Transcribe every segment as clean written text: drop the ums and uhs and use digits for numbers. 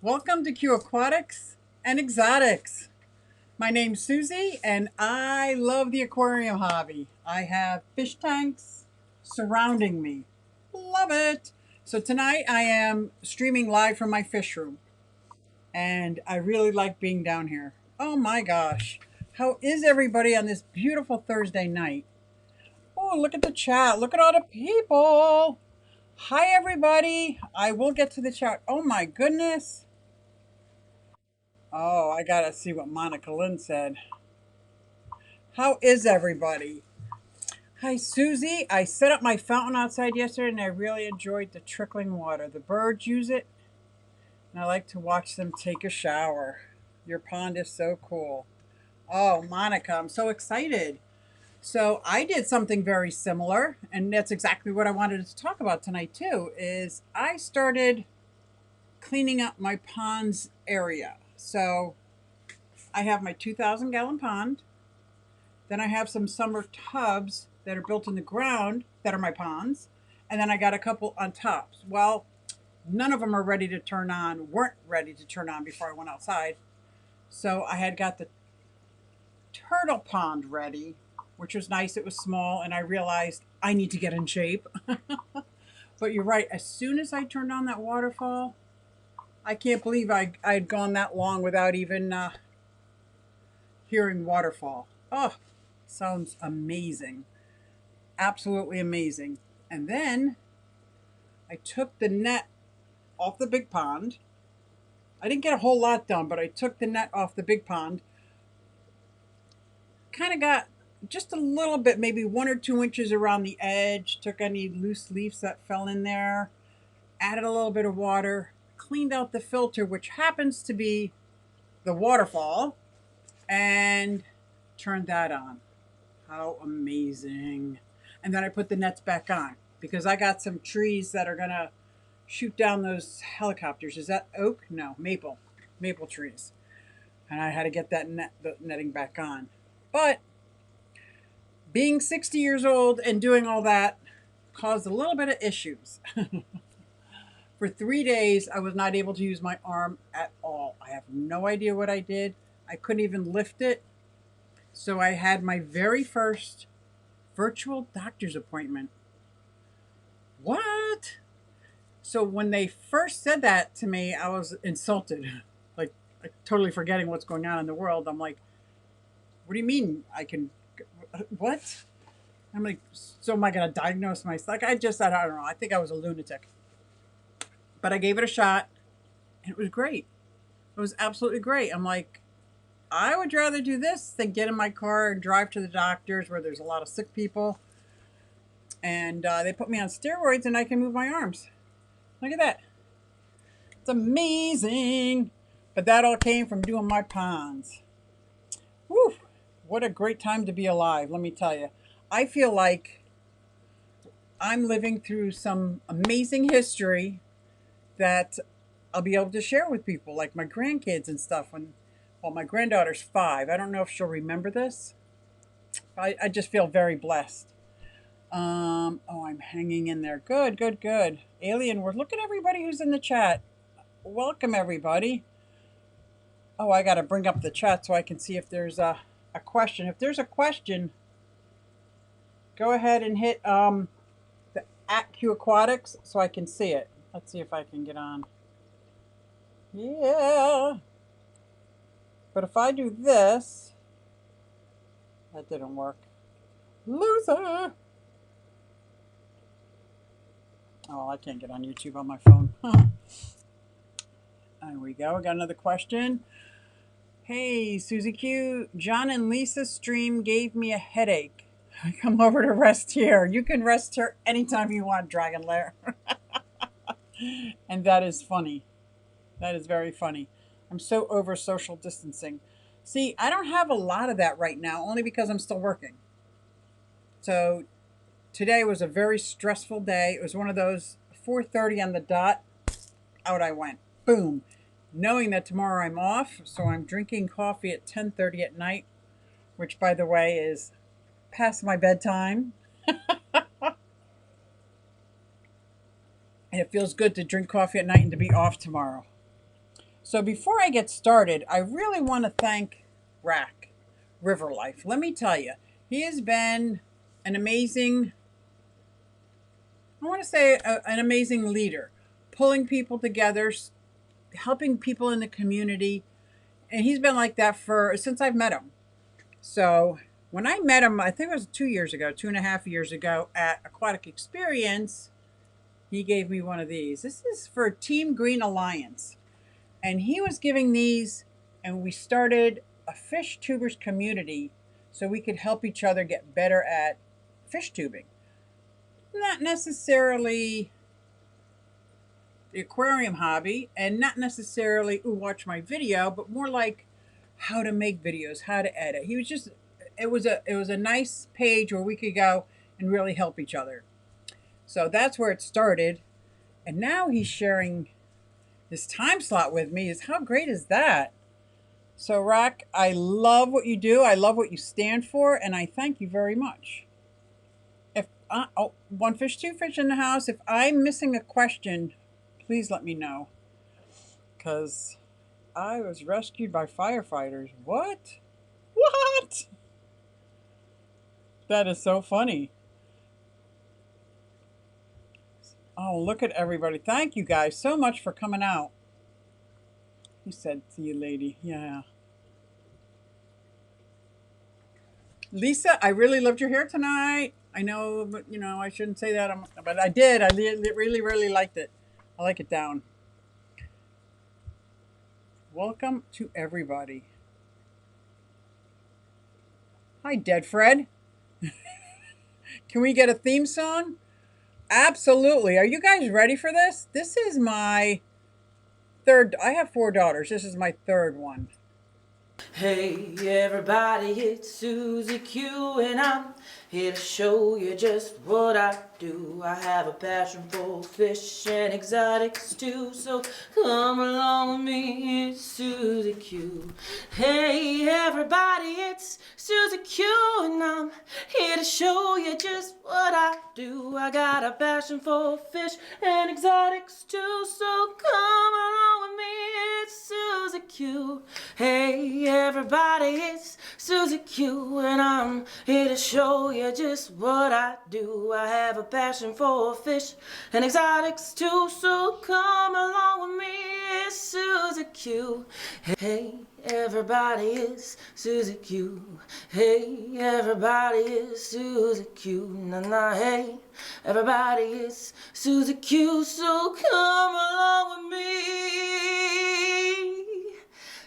Welcome to Q Aquatics and Exotics. My name's Susie and I love the aquarium hobby. I have fish tanks surrounding me. Love it. So tonight I am streaming live from my fish room and I really like being down here. Oh my gosh. How is everybody on this beautiful Thursday night? Oh, look at the chat. Look at all the people. Hi, everybody. I will get to the chat. Oh my goodness. Oh, I gotta see what Monica Lynn said. How is everybody? Hi, Susie. I set up my fountain outside yesterday and I really enjoyed the trickling water. The birds use it and I like to watch them take a shower. Your pond is so cool. Oh, Monica, I'm so excited. So I did something very similar, and that's exactly what I wanted to talk about tonight too, is I started cleaning up my pond's area. So I have my 2,000-gallon pond. Then I have some summer tubs that are built in the ground that are my ponds. And then I got a couple on tops. Well, none of them are ready to turn on, weren't ready to turn on before I went outside. So I had got the turtle pond ready, which was nice. It was small, and I realized I need to get in shape. But you're right. As soon as I turned on that waterfall, I can't believe I'd gone that long without even hearing waterfall. Oh, sounds amazing. Absolutely amazing. And then I took the net off the big pond. I didn't get a whole lot done, but I took the net off the big pond. Kind of got just a little bit, maybe 1 or 2 inches around the edge, took any loose leaves that fell in there, added a little bit of water, cleaned out the filter, which happens to be the waterfall, and turned that on. How amazing. And then I put the nets back on because I got some trees that are going to shoot down those helicopters. Is that oak? No, maple. Maple trees. And I had to get the netting back on. But being 60 years old and doing all that caused a little bit of issues. For 3 days, I was not able to use my arm at all. I have no idea what I did. I couldn't even lift it. So I had my very first virtual doctor's appointment. What? So when they first said that to me, I was insulted. Like totally forgetting what's going on in the world. I'm like, what do you mean I can what? I'm like, so am I going to diagnose myself? Like I don't know. I think I was a lunatic. But I gave it a shot and it was great. It was absolutely great. I'm like, I would rather do this than get in my car and drive to the doctors where there's a lot of sick people. And they put me on steroids and I can move my arms. Look at that. It's amazing. But that all came from doing my ponds. Whew. What a great time to be alive, let me tell you. I feel like I'm living through some amazing history that I'll be able to share with people, like my grandkids and stuff. Well, my granddaughter's 5. I don't know if she'll remember this. I just feel very blessed. Oh, I'm hanging in there. Good, good, good. Alien, look at everybody who's in the chat. Welcome, everybody. Oh, I got to bring up the chat so I can see if there's a question. If there's a question, go ahead and hit the at Q Aquatics so I can see it. Let's see if I can get on. Yeah. But if I do this, that didn't work. Loser. Oh, I can't get on YouTube on my phone. There we go. I got another question. Hey, Susie Q. John and Lisa's stream gave me a headache. I come over to rest here. You can rest here anytime you want, Dragon Lair. And that is funny. That is very funny. I'm so over social distancing. See, I don't have a lot of that right now, only because I'm still working. So today was a very stressful day. It was one of those 4:30 on the dot, out I went. Boom. Knowing that tomorrow I'm off, so I'm drinking coffee at 10:30 at night, which by the way is past my bedtime. And it feels good to drink coffee at night and to be off tomorrow. So before I get started, I really want to thank Rack River Life. Let me tell you, he has been an amazing, I want to say an amazing leader, pulling people together, helping people in the community. And he's been like that since I've met him. So when I met him, I think it was 2 years ago, 2.5 years ago at Aquatic Experience, he gave me one of these. This is for Team Green Alliance. And he was giving these, and we started a fish tubers community so we could help each other get better at fish tubing. Not necessarily the aquarium hobby, and not necessarily, ooh, watch my video, but more like how to make videos, how to edit. He was just, it was a nice page where we could go and really help each other. So that's where it started. And now he's sharing this time slot with me. How great is that? So Rack, I love what you do. I love what you stand for, and I thank you very much. One fish, two fish in the house. If I'm missing a question, please let me know. Because I was rescued by firefighters. What? What? That is so funny. Oh, look at everybody. Thank you guys so much for coming out. He said, see you, lady. Yeah. Lisa, I really loved your hair tonight. I know, but I shouldn't say that, but I did. I really, really liked it. I like it down. Welcome to everybody. Hi, Dead Fred. Can we get a theme song? Absolutely. Are you guys ready for this? This is my third. I have 4 daughters. This is my third one. Hey everybody, it's Susie Q and I'm here to show you just what I do. I have a passion for fish and exotics too, so come along with me, it's Susie Q. Hey everybody, it's Susie Q and I'm here to show you just what I do. I got a passion for fish and exotics too, so come along with me, it's Susie Q. Hey everybody, it's Susie Q and I'm here to show you just what I do. I have a passion for fish and exotics too, so come along with me, it's Susie Q. Hey everybody, it's Susie Q. Hey everybody, it's Susie Q. Na na, hey everybody, it's Susie Q, so come along with me.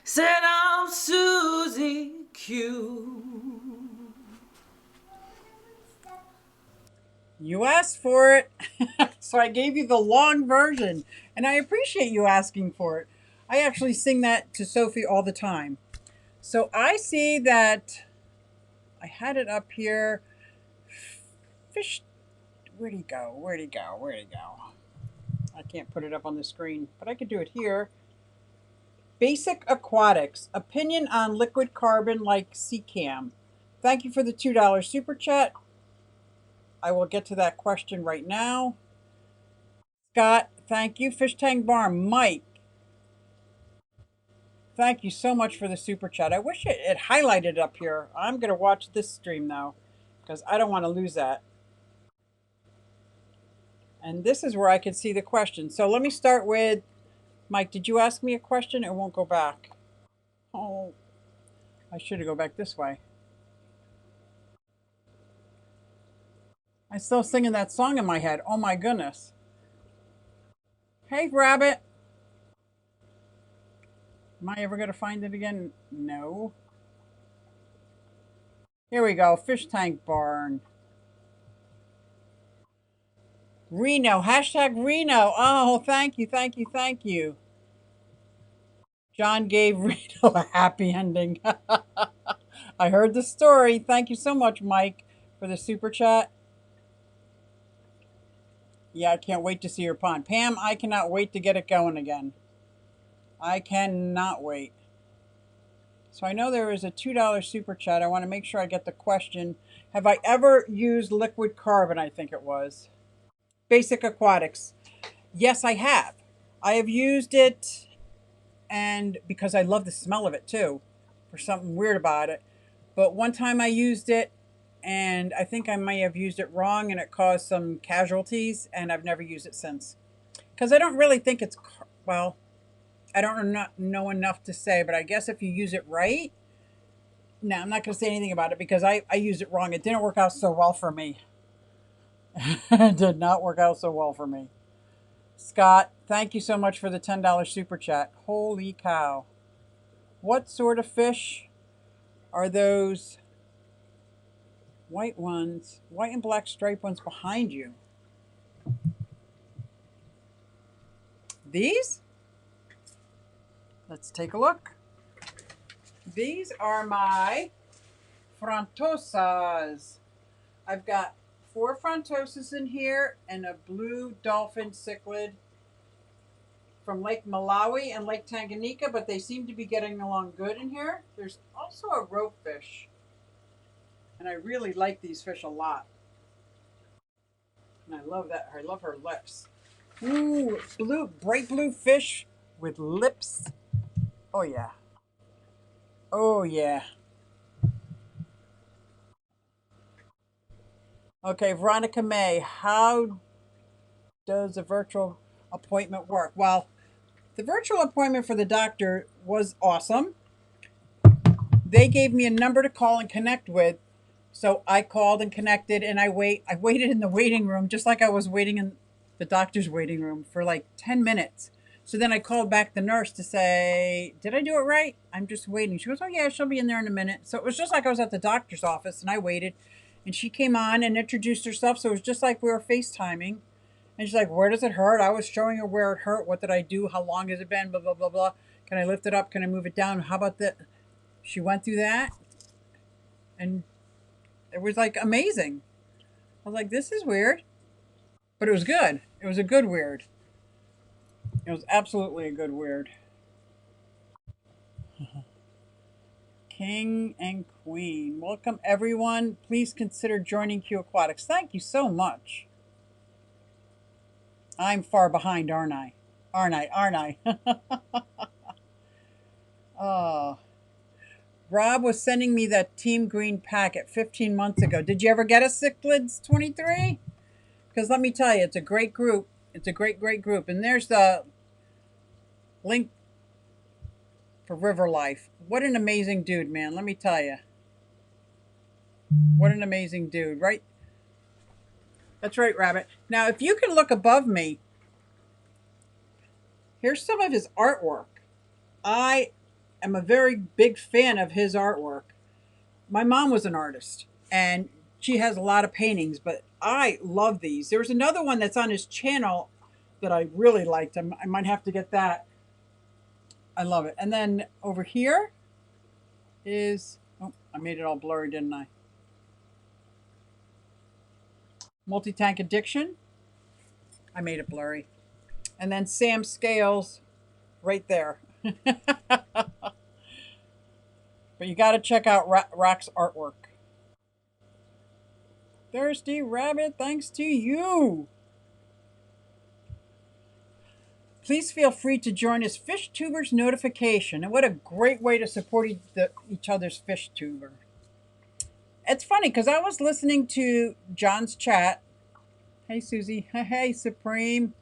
Said I'm Susie Q. You asked for it, so I gave you the long version, and I appreciate you asking for it. I actually sing that to Sophie all the time. So I see that I had it up here. Fish, where'd he go? Where'd he go? Where'd he go? I can't put it up on the screen, but I could do it here. Basic Aquatics, opinion on liquid carbon like Seacam. Thank you for the $2 super chat. I will get to that question right now. Scott, thank you. Fish Tank Barn, Mike, thank you so much for the super chat. I wish it highlighted up here. I'm going to watch this stream though, because I don't want to lose that. And this is where I can see the question. So let me start with Mike. Did you ask me a question? It won't go back. Oh, I should have go back this way. I'm still singing that song in my head. Oh my goodness. Hey, Rabbit. Am I ever going to find it again? No. Here we go. Fish Tank Barn. Reno. Hashtag Reno. Oh, thank you, thank you, thank you. John gave Reno a happy ending. I heard the story. Thank you so much, Mike, for the super chat. Yeah, I can't wait to see your pond. Pam, I cannot wait to get it going again. I cannot wait. So I know there is a $2 super chat. I want to make sure I get the question. Have I ever used liquid carbon? I think it was. Basic Aquatics. Yes, I have. I have used it, and because I love the smell of it too, for something weird about it. But one time I used it, and I think I may have used it wrong, and it caused some casualties, and I've never used it since. Because I don't really think it's, well, I don't know enough to say, but I guess if you use it right, no, I'm not going to say anything about it because I used it wrong. It didn't work out so well for me. It did not work out so well for me. Scott, thank you so much for the $10 super chat. Holy cow. What sort of fish are those white ones, white and black striped ones behind you? These? Let's take a look. These are my frontosas. I've got 4 frontosas in here and a blue dolphin cichlid from Lake Malawi and Lake Tanganyika, but they seem to be getting along good in here. There's also a ropefish, and I really like these fish a lot. And I love that. I love her lips. Ooh, blue, bright blue fish with lips. Oh yeah. Oh yeah. Okay, Veronica May, how does a virtual appointment work? Well, the virtual appointment for the doctor was awesome. They gave me a number to call and connect with. So I called and connected, and I waited in the waiting room just like I was waiting in the doctor's waiting room for like 10 minutes. So then I called back the nurse to say, "Did I do it right? I'm just waiting." She goes, "Oh yeah, she'll be in there in a minute." So it was just like I was at the doctor's office, and I waited, and she came on and introduced herself. So it was just like we were FaceTiming. And she's like, "Where does it hurt?" I was showing her where it hurt. What did I do? How long has it been? Blah, blah, blah, blah. Can I lift it up? Can I move it down? How about that? She went through that, and it was like amazing. I was like, this is weird, but it was good. It was a good weird. It was absolutely a good weird. King and Queen. Welcome, everyone. Please consider joining Q Aquatics. Thank you so much. I'm far behind, aren't I? Aren't I? Aren't I? Oh. Rob was sending me that Team Green packet 15 months ago. Did you ever get a Cichlids 23? Because let me tell you, it's a great group. It's a great, great group. And there's the link for River Life. What an amazing dude, man. Let me tell you. What an amazing dude, right? That's right, Rabbit. Now, if you can look above me, here's some of his artwork. I am a very big fan of his artwork. My mom was an artist, and she has a lot of paintings, but I love these. There's another one that's on his channel that I really liked. I might have to get that. I love it. And then over here is, oh, I made it all blurry, didn't I? Multi-tank addiction. I made it blurry. And then Sam Scales right there. But you got to check out Rock's artwork. Thirsty Rabbit, thanks to you. Please feel free to join his Fish Tubers notification. And what a great way to support each other's fish tuber. It's funny because I was listening to John's chat. Hey, Susie. Hey, Supreme.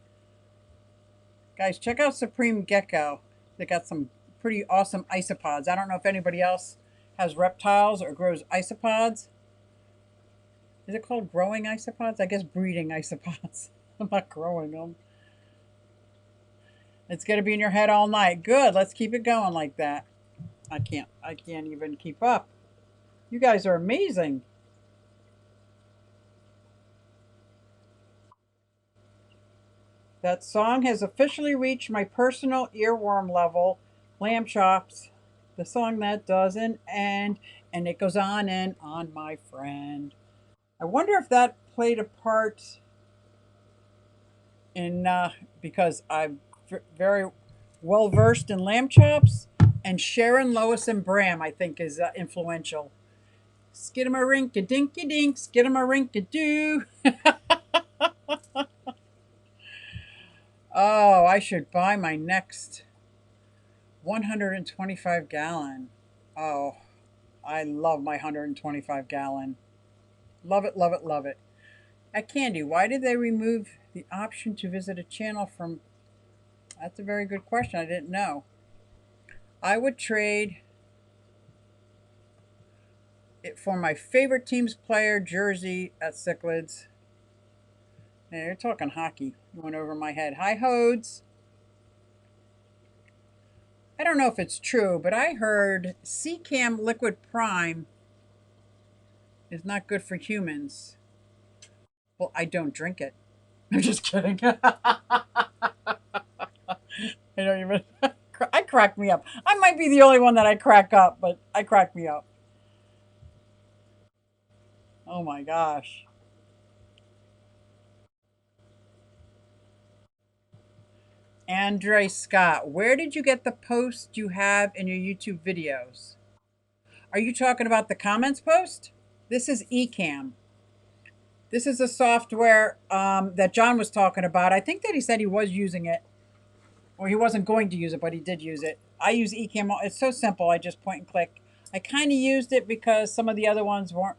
Guys, check out Supreme Gecko. They got some pretty awesome isopods. I don't know if anybody else has reptiles or grows isopods. Is it called growing isopods? I guess breeding isopods. I'm not growing them. It's going to be in your head all night. Good. Let's keep it going like that. I can't even keep up. You guys are amazing. That song has officially reached my personal earworm level. Lamb chops. The song that doesn't end. And it goes on and on, my friend. I wonder if that played a part in, because I'm very well versed in lamb chops. And Sharon, Lois, and Bram, I think, is influential. Skidamarinka-dinky-dink, skidamarinka-doo. Oh, I should buy my next 125 gallon. Oh, I love my 125 gallon. Love it, love it, love it. At Candy, why did they remove the option to visit a channel from? That's a very good question. I didn't know. I would trade it for my favorite team's player jersey at Cichlids. Now you're talking hockey. You went over my head. Hi, Hodes. I don't know if it's true, but I heard Cam Liquid Prime is not good for humans. Well, I don't drink it. I'm just kidding. I don't even. I crack me up. I might be the only one that I crack up, but I crack me up. Oh my gosh. Andre Scott, where did you get the post you have in your YouTube videos? Are you talking about the comments post? This is Ecamm. This is a software that John was talking about. I think that he said he was using it, or he wasn't going to use it, but he did use it. I use Ecamm. It's so simple. I just point and click. I kind of used it because some of the other ones weren't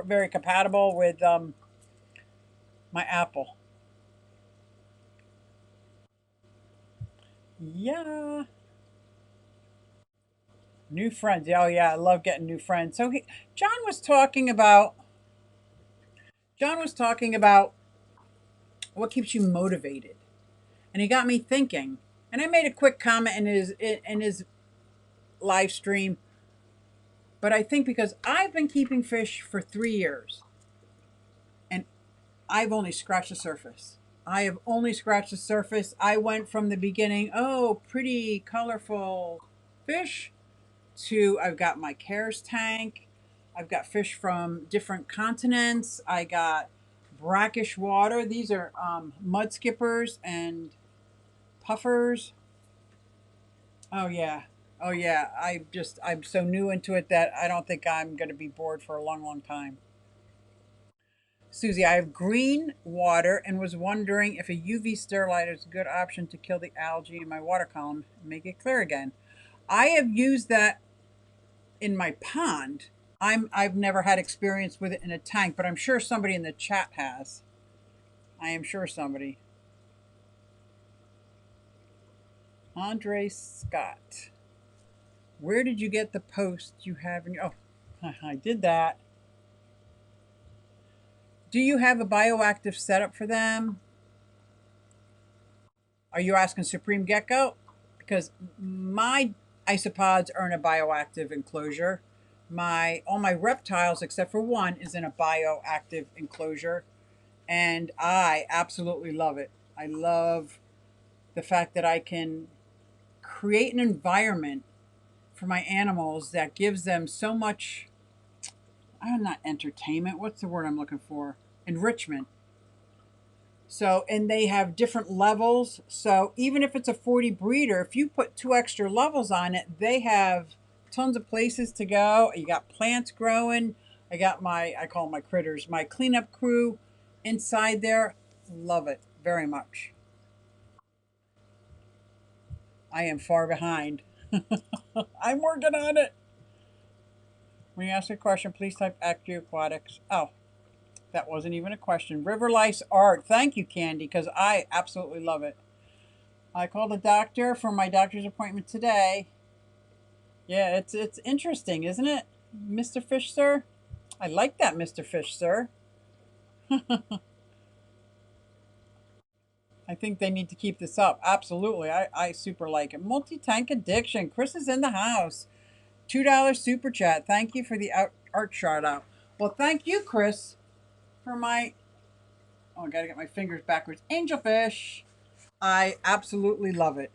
very compatible with my Apple. Yeah. New friends. Oh yeah, I love getting new friends. So John was talking about what keeps you motivated, and he got me thinking. And I made a quick comment in his live stream, but I think because I've been keeping fish for 3 years, and I've only scratched the surface. I have only scratched the surface. I went from the beginning, oh, pretty colorful fish, to I've got my Cares tank. I've got fish from different continents. I got brackish water. These are mud skippers and puffers. Oh yeah. Oh yeah. I'm so new into it that I don't think I'm going to be bored for a long, long time. Susie, I have green water and was wondering if a UV sterilizer is a good option to kill the algae in my water column and make it clear again. I have used that in my pond. I've never had experience with it in a tank, but I'm sure somebody in the chat has. I am sure somebody. Andre Scott. Where did you get the post you have in your? Oh, I did that. Do you have a bioactive setup for them? Are you asking Supreme Gecko? Because my isopods are in a bioactive enclosure. My all my reptiles except for one is in a bioactive enclosure, and I absolutely love it. I love the fact that I can create an environment for my animals that gives them so much. I'm not entertainment. What's the word I'm looking for? Enrichment. So, and they have different levels. So, even if it's a 40 breeder, if you put two extra levels on it, they have tons of places to go. You got plants growing. I call them my critters, my cleanup crew inside there. Love it very much. I am far behind. I'm working on it. When you ask a question, please type aquatics. Oh, that wasn't even a question. River Lice Art. Thank you, Candy, because I absolutely love it. I called the doctor for my doctor's appointment today. Yeah, it's interesting, isn't it, Mr. Fish Sir? I like that, Mr. Fish Sir. I think they need to keep this up. Absolutely. I super like it. Multi-tank addiction. Chris is in the house. $2 super chat. Thank you for the art shout out. Well, thank you, Chris, for my. Oh, I gotta get my fingers backwards. Angelfish. I absolutely love it.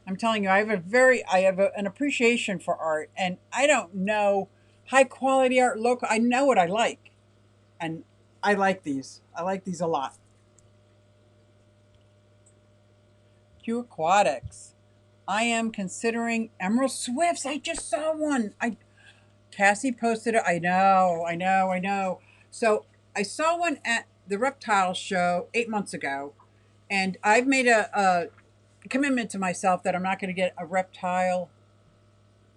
I'm telling you, an appreciation for art, and I don't know high quality art, local. I know what I like, and I like these. I like these a lot. Q Aquatics. I am considering emerald swifts. I just saw one. I Cassie posted it. I know, I know, I know. So I saw one at the reptile show 8 months ago, and I've made a commitment to myself that I'm not going to get a reptile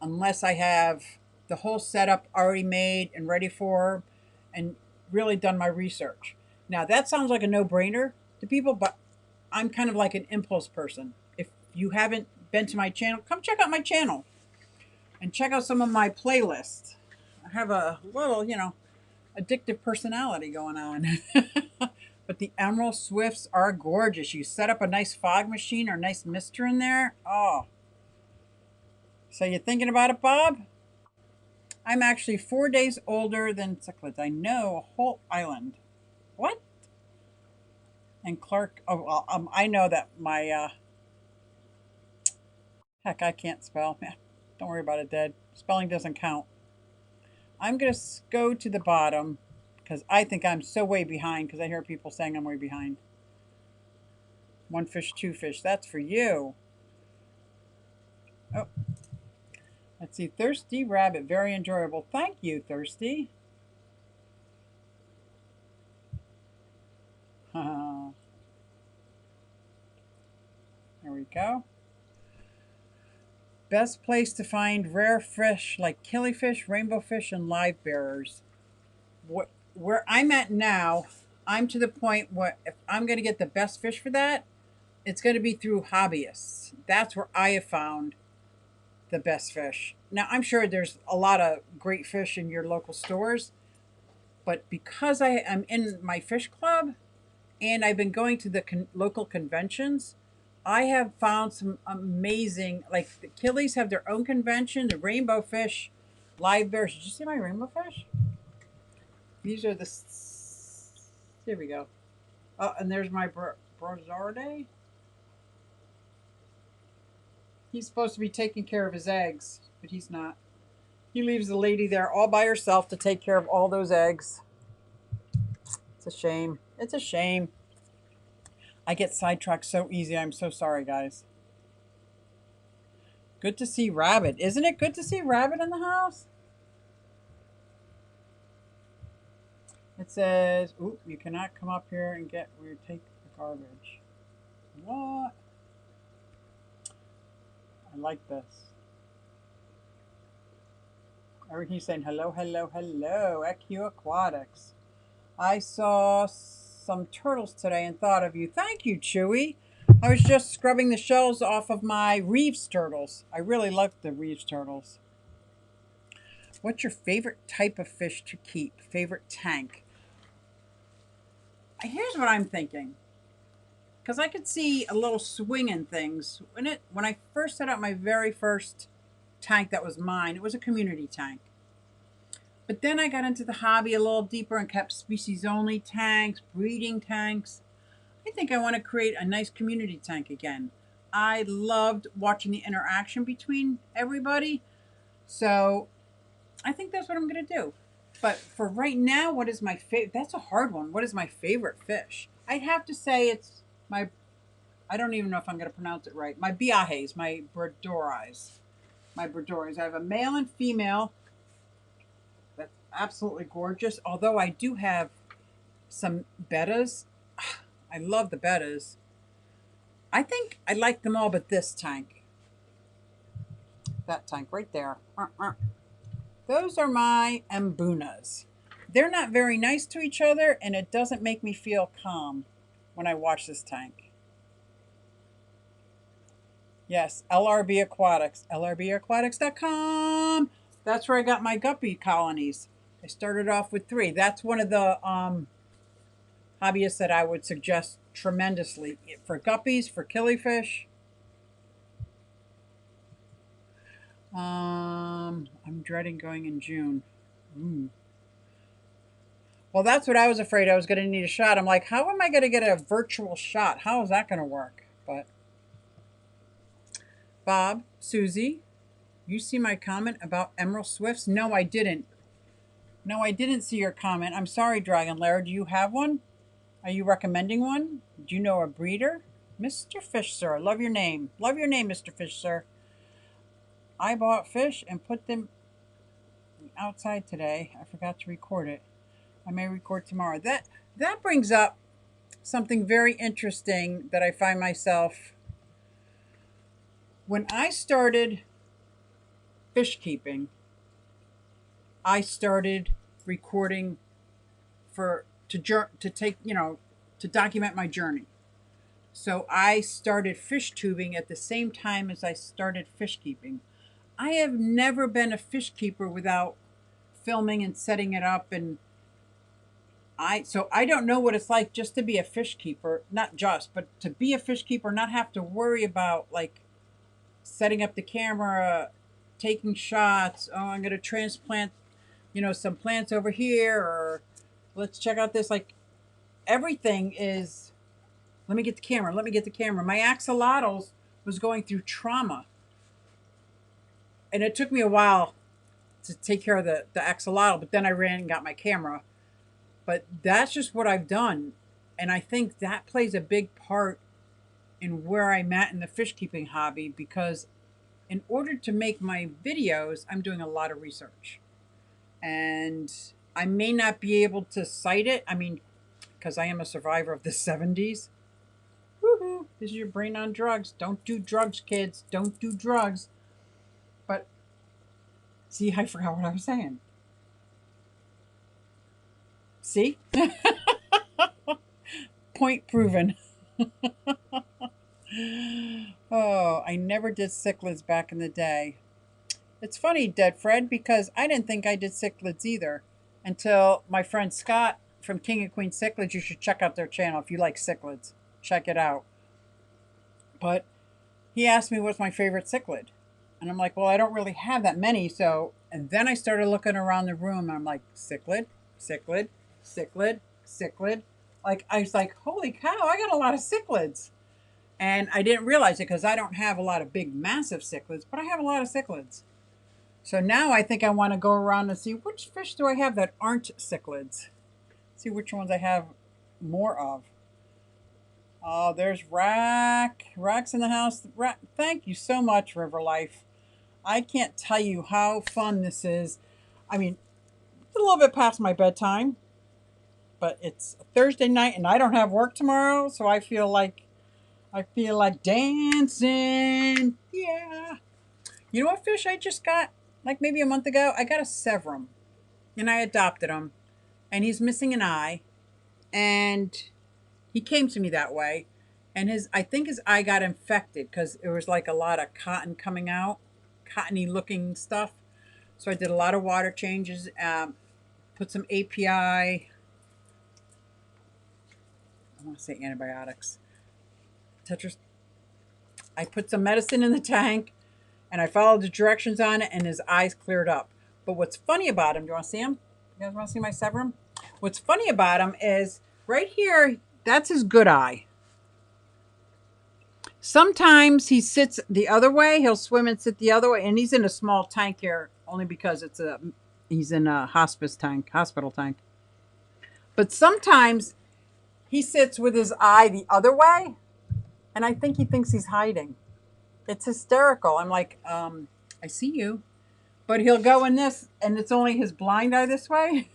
unless I have the whole setup already made and ready for her and really done my research. Now, that sounds like a no brainer to people, but I'm kind of like an impulse person. If you haven't been to my channel, come check out my channel and check out some of my playlists. I have a little, addictive personality going on. But the Emerald Swifts are gorgeous. You set up a nice fog machine or a nice mister in there. Oh, so you thinking about it, Bob? I'm actually 4 days older than cichlids. I know a whole island. What? And Clark. Oh, well, I know that my heck, I can't spell. Don't worry about it, Dad. Spelling doesn't count. I'm gonna go to the bottom because I think I'm so way behind because I hear people saying I'm way behind. One fish, two fish. That's for you. Oh, let's see. Thirsty Rabbit. Very enjoyable. Thank you, Thirsty. There we go. Best place to find rare fish like killifish, rainbow fish, and live bearers. Where I'm at now, I'm to the point where if I'm going to get the best fish for that, it's going to be through hobbyists. That's where I have found the best fish. Now, I'm sure there's a lot of great fish in your local stores, but because I am in my fish club and I've been going to the local conventions, I have found some amazing, like the Killies have their own convention, the rainbow fish, live bears. Did you see my rainbow fish? These are the, here we go. Oh, and there's my Brozarde. He's supposed to be taking care of his eggs, but he's not. He leaves the lady there all by herself to take care of all those eggs. It's a shame. It's a shame. I get sidetracked so easy. I'm so sorry, guys. Good to see Rabbit. Isn't it good to see Rabbit in the house? It says, "Ooh, you cannot come up here and take the garbage." What? I like this. He's saying hello, hello, hello, EQ Aquatics. I saw some turtles today and thought of you. Thank you, Chewy. I was just scrubbing the shells off of my Reeves turtles. I really like the Reeves turtles. What's your favorite type of fish to keep? Favorite tank? Here's what I'm thinking. Because I could see a little swing in things. When I first set up my very first tank that was mine, it was a community tank. But then I got into the hobby a little deeper and kept species only tanks, breeding tanks. I think I want to create a nice community tank again. I loved watching the interaction between everybody. So I think that's what I'm going to do. But for right now, what is my favorite? That's a hard one. What is my favorite fish? I'd have to say it's my, I don't even know if I'm going to pronounce it right. My biahes, my Bradoris. My Bradoris. I have a male and female. That's absolutely gorgeous. Although I do have some bettas. I love the bettas. I think I like them all but this tank. That tank right there. Those are my Mbunas. They're not very nice to each other, and it doesn't make me feel calm when I watch this tank. Yes, LRB Aquatics. LRBAquatics.com. That's where I got my guppy colonies. I started off with 3. That's one of the hobbyists that I would suggest tremendously for guppies, for killifish. I'm dreading going in June. Well, that's what I was afraid I was going to need a shot. I'm like, how am I going to get a virtual shot? How is that going to work? But Bob, Susie, you see my comment about Emerald Swifts? No, I didn't. No, I didn't see your comment. I'm sorry, Dragon Lair. Do you have one? Are you recommending one? Do you know a breeder? Mr. Fish, sir. Love your name. Love your name, Mr. Fish, sir. I bought fish and put them outside today. I forgot to record it. I may record tomorrow. That brings up something very interesting that I find myself when I started fish keeping, I started recording to take, to document my journey. So I started fish tubing at the same time as I started fish keeping. I have never been a fish keeper without filming and setting it up, and I don't know what it's like just to be a fish keeper, not just, but to be a fish keeper, not have to worry about like setting up the camera, taking shots. Oh, I'm going to transplant, some plants over here, or let's check out this. Like everything is, let me get the camera. Let me get the camera. My axolotls was going through trauma, and it took me a while to take care of the axolotl, but then I ran and got my camera. But that's just what I've done. And I think that plays a big part in where I'm at in the fish keeping hobby, because in order to make my videos, I'm doing a lot of research. And I may not be able to cite it. I mean, because I am a survivor of the 70s. Woohoo! This is your brain on drugs. Don't do drugs, kids. Don't do drugs. But see, I forgot what I was saying. See? Point proven. Oh, I never did cichlids back in the day. It's funny, Dead Fred, because I didn't think I did cichlids either until my friend Scott from King and Queen Cichlids. You should check out their channel if you like cichlids. Check it out. But he asked me what's my favorite cichlid. And I'm like, well, I don't really have that many. So, and then I started looking around the room and I'm like, cichlid, cichlid, cichlid, cichlid. Like, I was like, holy cow, I got a lot of cichlids. And I didn't realize it because I don't have a lot of big, massive cichlids, but I have a lot of cichlids. So now I think I want to go around and see which fish do I have that aren't cichlids. See which ones I have more of. Oh, there's Rack. Rack's in the house. Rack, thank you so much, River Life. I can't tell you how fun this is. I mean, it's a little bit past my bedtime, but it's a Thursday night and I don't have work tomorrow, so I feel like dancing. Yeah. You know what fish I just got? Like maybe a month ago, I got a Severum, and I adopted him, and he's missing an eye, and he came to me that way, and I think his eye got infected because it was like a lot of cotton coming out, cottony looking stuff. So I did a lot of water changes, put some API. I want to say antibiotics. I put some medicine in the tank, and I followed the directions on it, and his eyes cleared up. But what's funny about him, do you want to see him? You guys want to see my Severum? What's funny about him is right here, that's his good eye. Sometimes he sits the other way. He'll swim and sit the other way, and he's in a small tank here only because he's in a hospital tank. But sometimes he sits with his eye the other way, and I think he thinks he's hiding. It's hysterical. I'm like, I see you. But he'll go in this, and it's only his blind eye this way.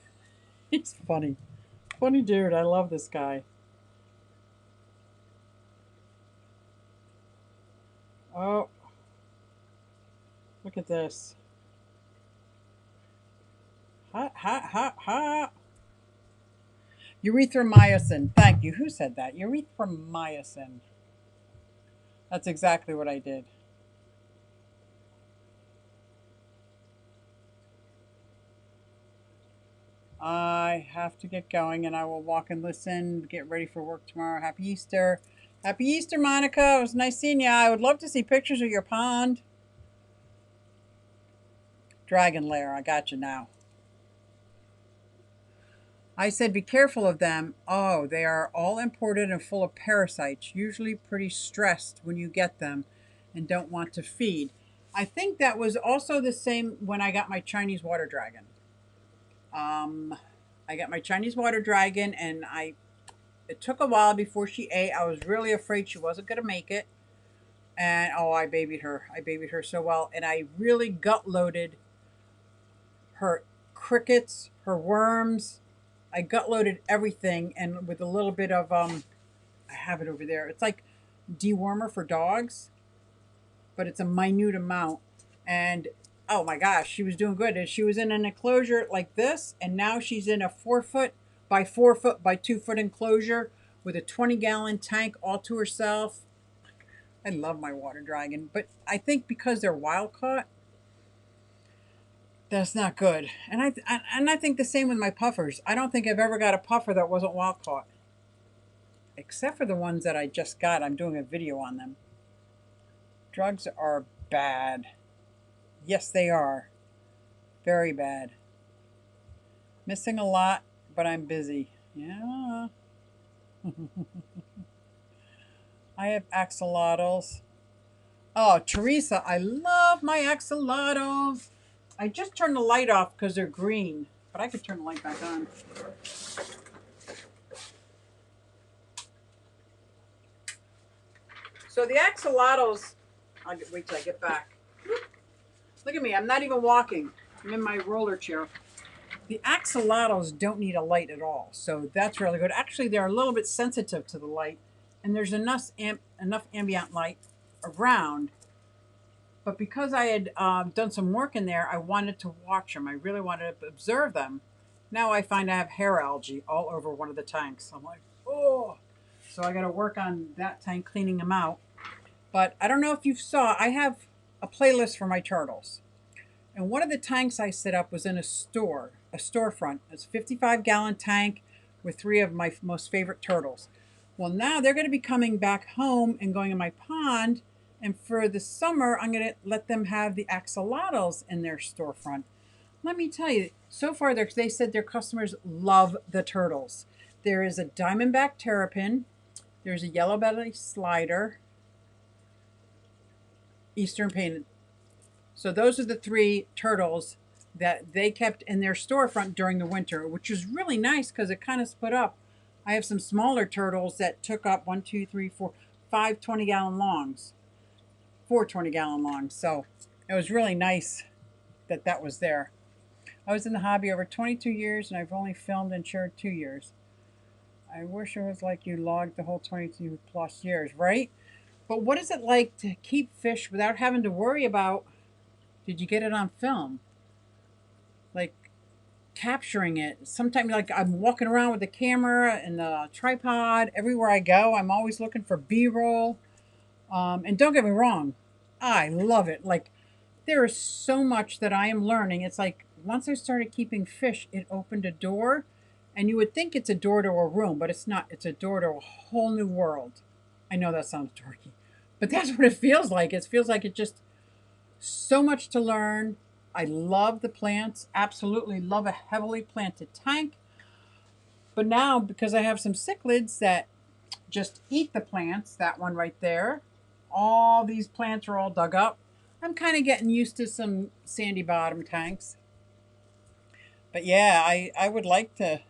He's funny. Funny dude. I love this guy. Oh, look at this. Ha, ha, ha, ha. Erythromycin. Thank you. Who said that? Erythromycin. That's exactly what I did. I have to get going, and I will walk and listen, get ready for work tomorrow. Happy Easter. Happy Easter, Monica. It was nice seeing you. I would love to see pictures of your pond. Dragon lair. I got you now. I said be careful of them. Oh, they are all imported and full of parasites, usually pretty stressed when you get them and don't want to feed. I think that was also the same when I got my Chinese water dragon. I got my Chinese water dragon, and it took a while before she ate. I was really afraid she wasn't going to make it. And oh, I babied her. I babied her so well. And I really gut loaded her crickets, her worms. I gut loaded everything, and with a little bit of I have it over there. It's like dewormer for dogs. but it's a minute amount. And oh my gosh, she was doing good. And she was in an enclosure like this, and now she's in a 4 foot by 4 foot by 2 foot enclosure with a 20-gallon tank all to herself. I love my water dragon, but I think because they're wild caught, that's not good. And I think the same with my puffers. I don't think I've ever got a puffer that wasn't wild caught, except for the ones that I just got. I'm doing a video on them. Drugs are bad. Yes, they are. Very bad. Missing a lot, but I'm busy. Yeah. I have axolotls. Oh, Teresa, I love my axolotls. I just turned the light off because they're green, but I could turn the light back on. So the axolotls, I'll wait till I get back. Look at me, I'm not even walking. I'm in my roller chair. The axolotls don't need a light at all, so that's really good. Actually, they're a little bit sensitive to the light, and there's enough ambient light around. But because I had done some work in there, I wanted to watch them. I really wanted to observe them. Now I find I have hair algae all over one of the tanks. I'm like, oh. So I got to work on that tank, cleaning them out. But I don't know if you saw, I have a playlist for my turtles. And one of the tanks I set up was in a storefront. It's a 55-gallon tank with 3 of my most favorite turtles. Well, now they're going to be coming back home and going in my pond. And for the summer, I'm going to let them have the axolotls in their storefront. Let me tell you, so far they said their customers love the turtles. There is a diamondback terrapin. There's a yellow belly slider. Eastern painted. So those are the 3 turtles that they kept in their storefront during the winter, which is really nice because it kind of split up. I have some smaller turtles that took up 1, 2, 3, 4, 5 20-gallon longs. 4 20-gallon longs. So it was really nice that that was there. I was in the hobby over 22 years, and I've only filmed and shared 2 years. I wish it was like you logged the whole 22 plus years, right? But what is it like to keep fish without having to worry about, did you get it on film? Like capturing it. Sometimes like I'm walking around with the camera and the tripod everywhere I go. I'm always looking for B-roll. And don't get me wrong, I love it. Like there is so much that I am learning. It's like once I started keeping fish, it opened a door, and you would think it's a door to a room, but it's not. It's a door to a whole new world. I know that sounds dorky, but that's what it feels like. It feels like it just so much to learn. I love the plants. Absolutely love a heavily planted tank. But now, because I have some cichlids that just eat the plants, that one right there, all these plants are all dug up. I'm kind of getting used to some sandy bottom tanks. But yeah, I would like to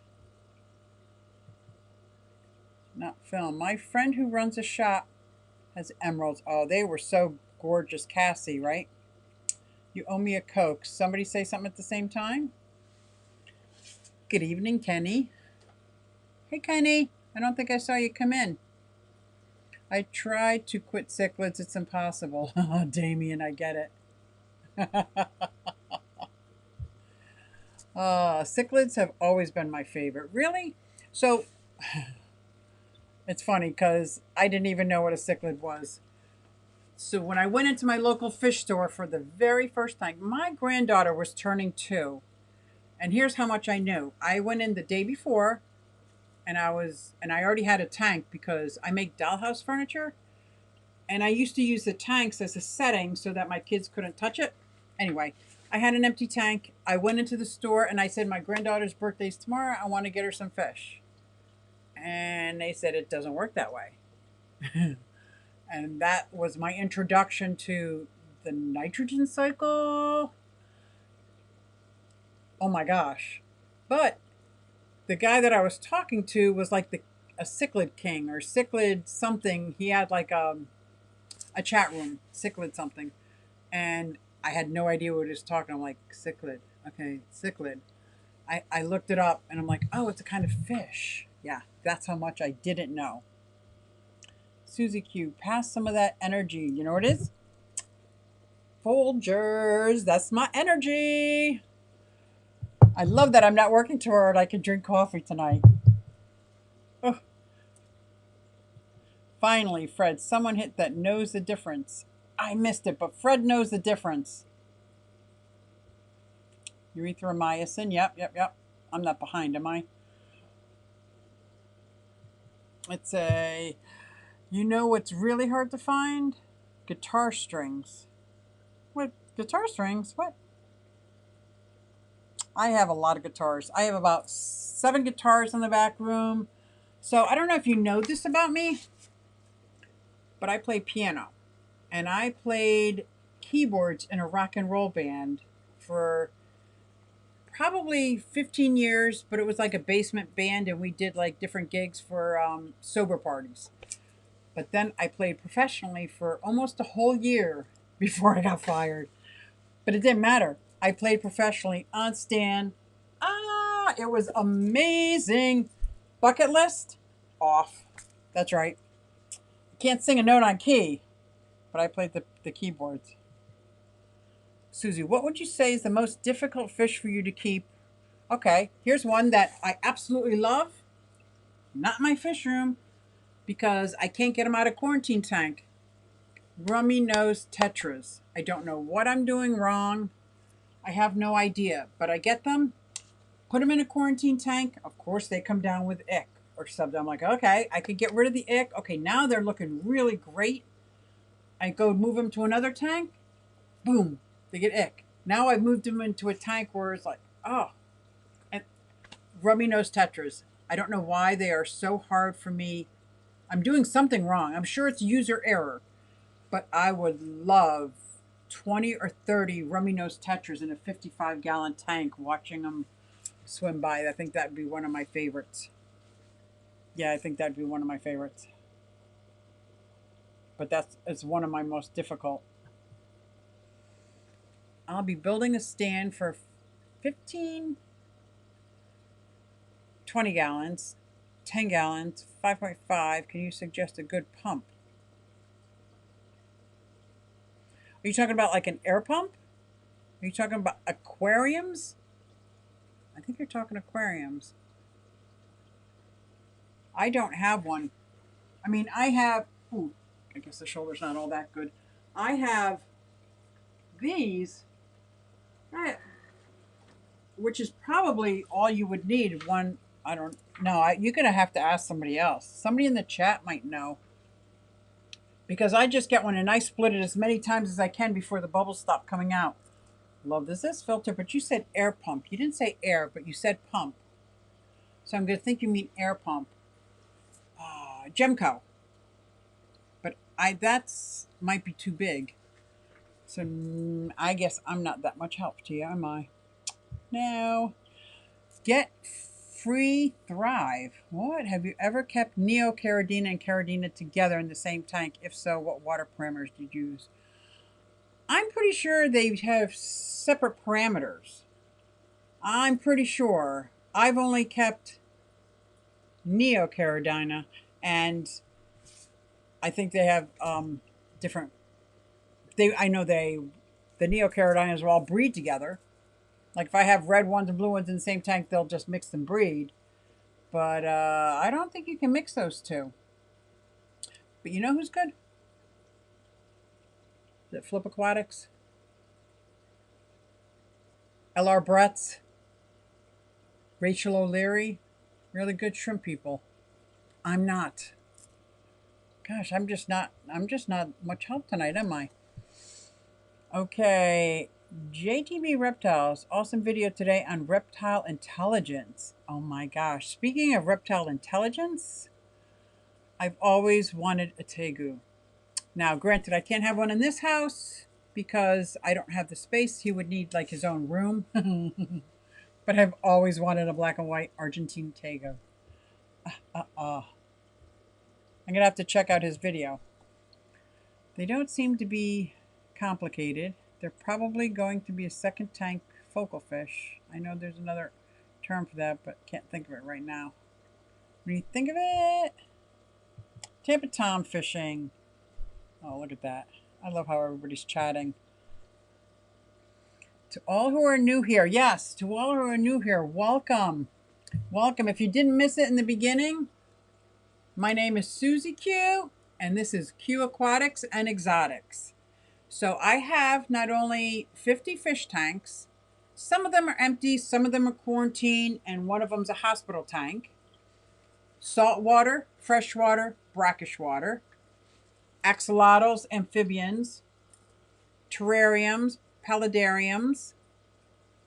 not film. My friend who runs a shop has emeralds. Oh, they were so gorgeous. Cassie, right? You owe me a Coke. Somebody say something at the same time? Good evening, Kenny. Hey, Kenny. I don't think I saw you come in. I tried to quit cichlids. It's impossible. Oh, Damien, I get it. Cichlids have always been my favorite. Really? So, it's funny because I didn't even know what a cichlid was. So when I went into my local fish store for the very first time, my granddaughter was turning 2. And here's how much I knew. I went in the day before, and I already had a tank because I make dollhouse furniture. And I used to use the tanks as a setting so that my kids couldn't touch it. Anyway, I had an empty tank. I went into the store and I said, my granddaughter's birthday's tomorrow. I want to get her some fish. And they said, it doesn't work that way. And that was my introduction to the nitrogen cycle. Oh my gosh. But the guy that I was talking to was like a cichlid king or cichlid something. He had like a chat room, cichlid something. And I had no idea what he was talking. I'm like, cichlid. Okay, cichlid. I looked it up and I'm like, oh, it's a kind of fish. Yeah, that's how much I didn't know. Susie Q, pass some of that energy. You know what it is? Folgers. That's my energy. I love that I'm not working too hard. I can drink coffee tonight. Oh, finally, Fred. Someone hit that knows the difference. I missed it, but Fred knows the difference. Erythromycin. Yep. I'm not behind, am I? It's a. You know what's really hard to find? Guitar strings. What? Guitar strings? What? I have a lot of guitars. I have about 7 guitars in the back room. So I don't know if you know this about me, but I play piano. And I played keyboards in a rock and roll band for probably 15 years, but it was like a basement band and we did like different gigs for sober parties. But then I played professionally for almost a whole year before I got fired. But it didn't matter. I played professionally on stand. It was amazing. Bucket list? Off. That's right. Can't sing a note on key, but I played the keyboards. Susie, what would you say is the most difficult fish for you to keep? Okay, here's one that I absolutely love. Not my fish room, because I can't get them out of quarantine tank. Rummy nose tetras. I don't know what I'm doing wrong. I have no idea, but I get them, put them in a quarantine tank. Of course, they come down with ick or something. I'm like, okay, I could get rid of the ick. Okay, now they're looking really great. I go move them to another tank. Boom, they get ick. Now I've moved them into a tank where it's like, oh, and rummy nose tetras. I don't know why they are so hard for me. I'm doing something wrong. I'm sure it's user error, but I would love 20 or 30 rummy nose tetras in a 55-gallon tank watching them swim by. I think that would be one of my favorites. Yeah, I think that'd be one of my favorites. But it's one of my most difficult. I'll be building a stand for 15, 20 gallons, 10 gallons, 5.5. Can you suggest a good pump? Are you talking about like an air pump? Are you talking about aquariums? I think you're talking aquariums. I don't have one. I mean, I have. Ooh, I guess the shoulder's not all that good. I have these, which is probably all you would need. One, I don't know. You're going to have to ask somebody else. Somebody in the chat might know. Because I just get one and I split it as many times as I can before the bubbles stop coming out. Love this filter, but you said air pump. You didn't say air, but you said pump. So I'm going to think you mean air pump. Gemco. But that's might be too big. So I guess I'm not that much help to you, am I? No. Get free thrive. What? Have you ever kept neocaridina and caridina together in the same tank? If so, what water parameters did you use? I'm pretty sure they have separate parameters. I'm pretty sure. I've only kept neocaridina, and I think they have different. I know the neocaridinas will all breed together. Like if I have red ones and blue ones in the same tank, they'll just mix and breed. But I don't think you can mix those two. But you know who's good? Is it Flip Aquatics? L.R. Bretz? Rachel O'Leary? Really good shrimp people. I'm not. Gosh, I'm just not much help tonight, am I? Okay. JTB Reptiles. Awesome video today on reptile intelligence. Oh my gosh. Speaking of reptile intelligence, I've always wanted a tegu. Now, granted, I can't have one in this house because I don't have the space. He would need like his own room. But I've always wanted a black and white Argentine tegu. I'm going to have to check out his video. They don't seem to be complicated. They're probably going to be a second tank focal fish. I know there's another term for that, but can't think of it right now. When you think of it, Tampa Tom fishing. Oh, look at that. I love how everybody's chatting. To all who are new here, yes, to all who are new here, welcome. Welcome. If you didn't miss it in the beginning, my name is Susie Q, and this is Q Aquatics and Exotics. So I have not only 50 fish tanks, some of them are empty, some of them are quarantined, and one of them's a hospital tank. Saltwater, freshwater, brackish water, axolotls, amphibians, terrariums, paludariums,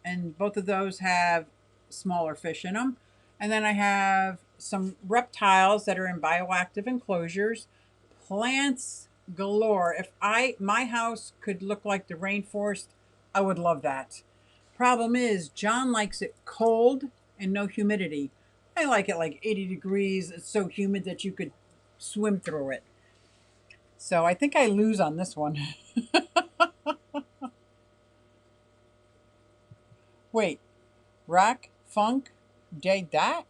and both of those have smaller fish in them. And then I have some reptiles that are in bioactive enclosures, plants galore. If my house could look like the rainforest, I would love that. Problem is, John likes it cold and no humidity. I like it like 80 degrees. It's so humid that you could swim through it. So I think I lose on this one. Wait, rock, funk, day that?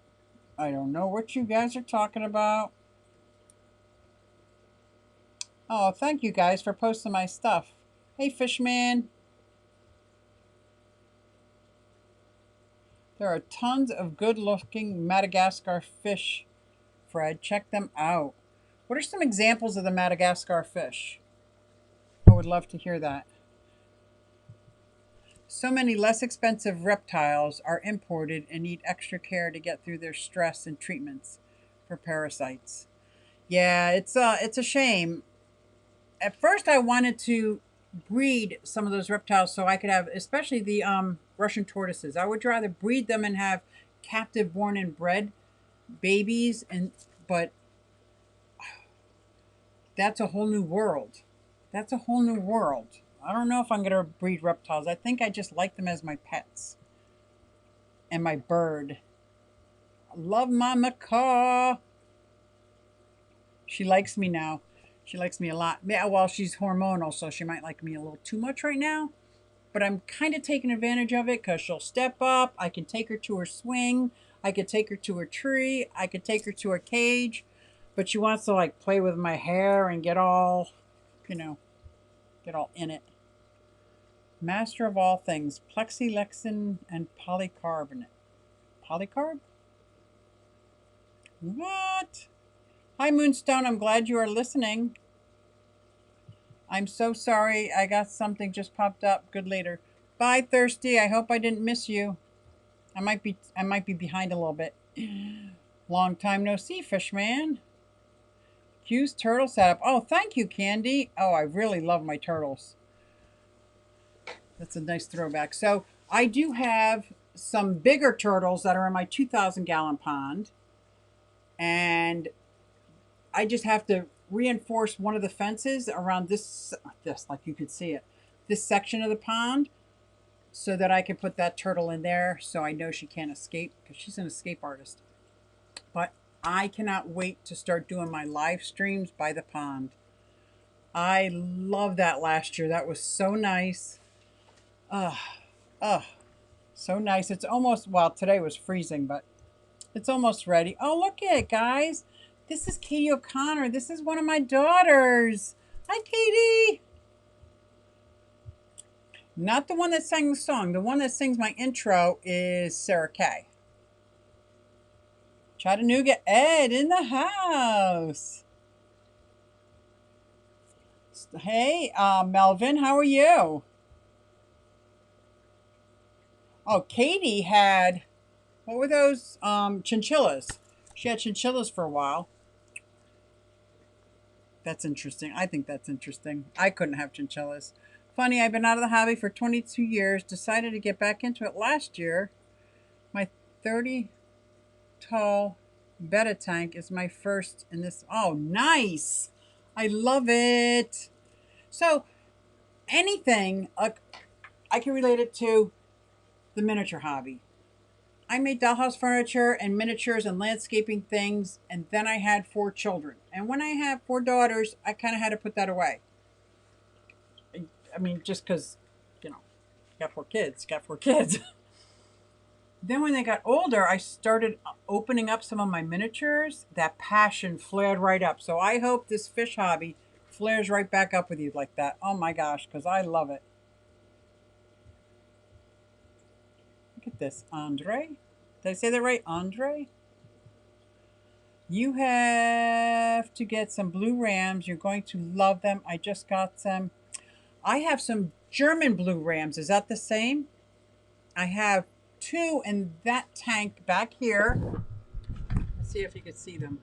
I don't know what you guys are talking about. Oh, thank you guys for posting my stuff. Hey, Fishman. There are tons of good-looking Madagascar fish, Fred. Check them out. What are some examples of the Madagascar fish? I would love to hear that. So many less expensive reptiles are imported and need extra care to get through their stress and treatments for parasites. Yeah, it's a shame. At first I wanted to breed some of those reptiles so I could have, especially the Russian tortoises. I would rather breed them and have captive born and bred babies, but that's a whole new world. That's a whole new world. I don't know if I'm going to breed reptiles. I think I just like them as my pets. And my bird. I love my macaw. She likes me now. She likes me a lot. Yeah, well, she's hormonal, so she might like me a little too much right now. But I'm kind of taking advantage of it because she'll step up. I can take her to her swing. I could take her to her tree. I could take her to her cage. But she wants to like play with my hair and get all, get all in it. Master of all things, plexilexin and polycarbonate. Polycarb? What? Hi, Moonstone. I'm glad you are listening. I'm so sorry. I got something just popped up. Good later. Bye, Thirsty. I hope I didn't miss you. I might be behind a little bit. Long time no see, Fishman. Q's turtle setup. Oh, thank you, Candy. Oh, I really love my turtles. That's a nice throwback. So I do have some bigger turtles that are in my 2,000-gallon pond. And I just have to reinforce one of the fences around this, like you could see it, this section of the pond, so that I can put that turtle in there so I know she can't escape, because she's an escape artist. But I cannot wait to start doing my live streams by the pond. I loved that last year. That was so nice. So nice. It's almost, well, today was freezing, but it's almost ready. Oh, look at it, guys. This is Katie O'Connor. This is one of my daughters. Hi, Katie. Not the one that sang the song. The one that sings my intro is Sarah Kay. Chattanooga Ed in the house. Hey, Melvin, how are you? Oh, Katie had, what were those? Chinchillas. She had chinchillas for a while. That's interesting. I think that's interesting. I couldn't have chinchillas. Funny, I've been out of the hobby for 22 years. Decided to get back into it last year. My 30 tall betta tank is my first in this. Oh, nice. I love it. So anything, I can relate it to the miniature hobby. I made dollhouse furniture and miniatures and landscaping things, and then I had 4 children. And when I had 4 daughters, I kind of had to put that away. I mean, just because, got 4 kids, Then when they got older, I started opening up some of my miniatures. That passion flared right up. So I hope this fish hobby flares right back up with you like that. Oh my gosh, because I love it. Look at this, Andre. Did I say that right? Andre? You have to get some blue rams. You're going to love them. I just got some. I have some German blue rams. Is that the same? I have two in that tank back here. Let's see if you can see them.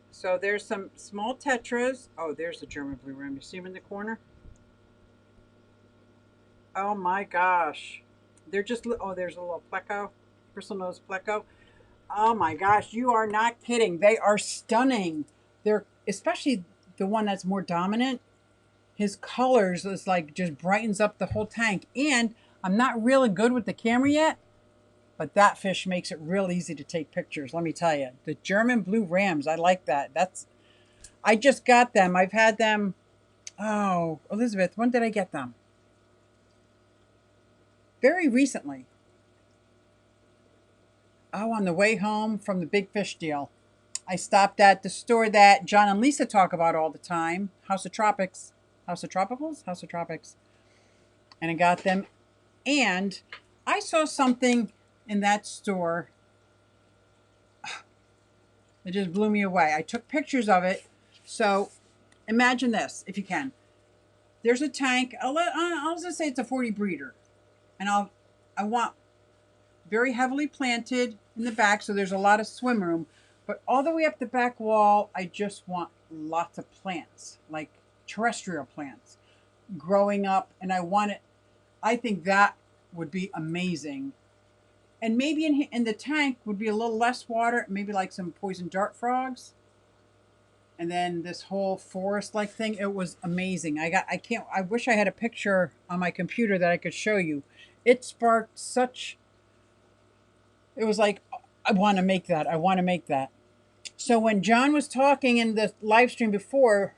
So there's some small tetras. Oh, there's the German blue ram. You see them in the corner? Oh my gosh. They're just, oh, there's a little pleco, bristlenose pleco. Oh my gosh, you are not kidding. They are stunning. They're, especially the one that's more dominant. His colors is like just brightens up the whole tank. And I'm not really good with the camera yet, but that fish makes it real easy to take pictures. Let me tell you, the German blue rams, I like that. I just got them. I've had them. Oh, Elizabeth, when did I get them? Very recently. Oh, on the way home from the big fish deal. I stopped at the store that John and Lisa talk about all the time, House of Tropics. House of Tropicals? House of Tropics. And I got them. And I saw something in that store. It just blew me away. I took pictures of it. So imagine this, if you can. There's a tank. I'll just say it's a 40 breeder. And I want very heavily planted in the back, so there's a lot of swim room. But all the way up the back wall, I just want lots of plants, like terrestrial plants, growing up. And I think that would be amazing. And maybe in the tank would be a little less water, maybe like some poison dart frogs. And then this whole forest-like thing, it was amazing. I wish I had a picture on my computer that I could show you. It sparked such, it was like, I want to make that. I want to make that. So when John was talking in the live stream before,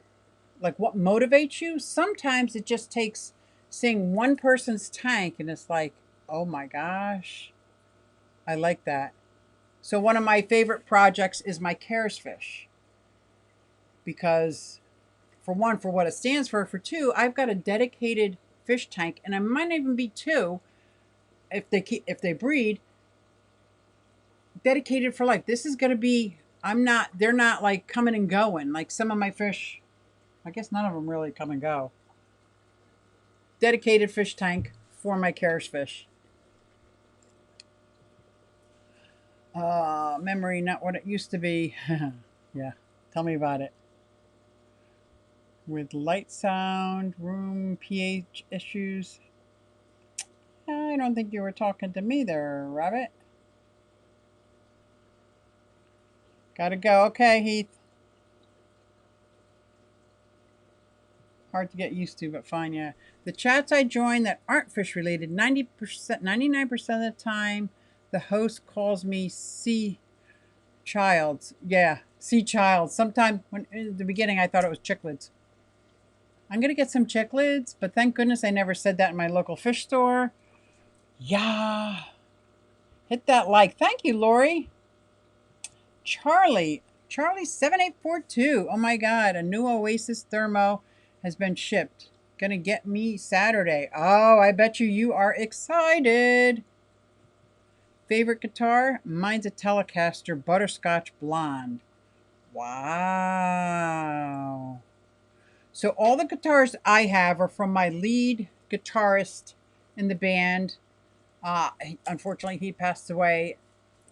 like what motivates you, sometimes it just takes seeing one person's tank and it's like, oh my gosh, I like that. So one of my favorite projects is my Cares fish. Because for one, for what it stands for two, I've got a dedicated fish tank, and it might even be two if they breed, dedicated for life. This is going to be, they're not like coming and going like some of my fish. I guess none of them really come and go. Dedicated fish tank for my Cares fish. Memory, not what it used to be. Yeah, tell me about it. With light, sound, room, pH issues. I don't think you were talking to me there, Rabbit. Gotta go. Okay, Heath. Hard to get used to, but fine, yeah. The chats I join that aren't fish related, 90%, 99% of the time, the host calls me sea childs. Yeah, sea child. Sometime when in the beginning I thought it was cichlids. I'm gonna get some cichlids, but thank goodness I never said that in my local fish store. Yeah. Hit that like. Thank you, Lori. Charlie 7842. Oh my god, a new Oasis thermo has been shipped. Gonna get me Saturday. Oh, I bet you are excited. Favorite guitar? Mine's a Telecaster Butterscotch Blonde. Wow. So all the guitars I have are from my lead guitarist in the band. Unfortunately, he passed away,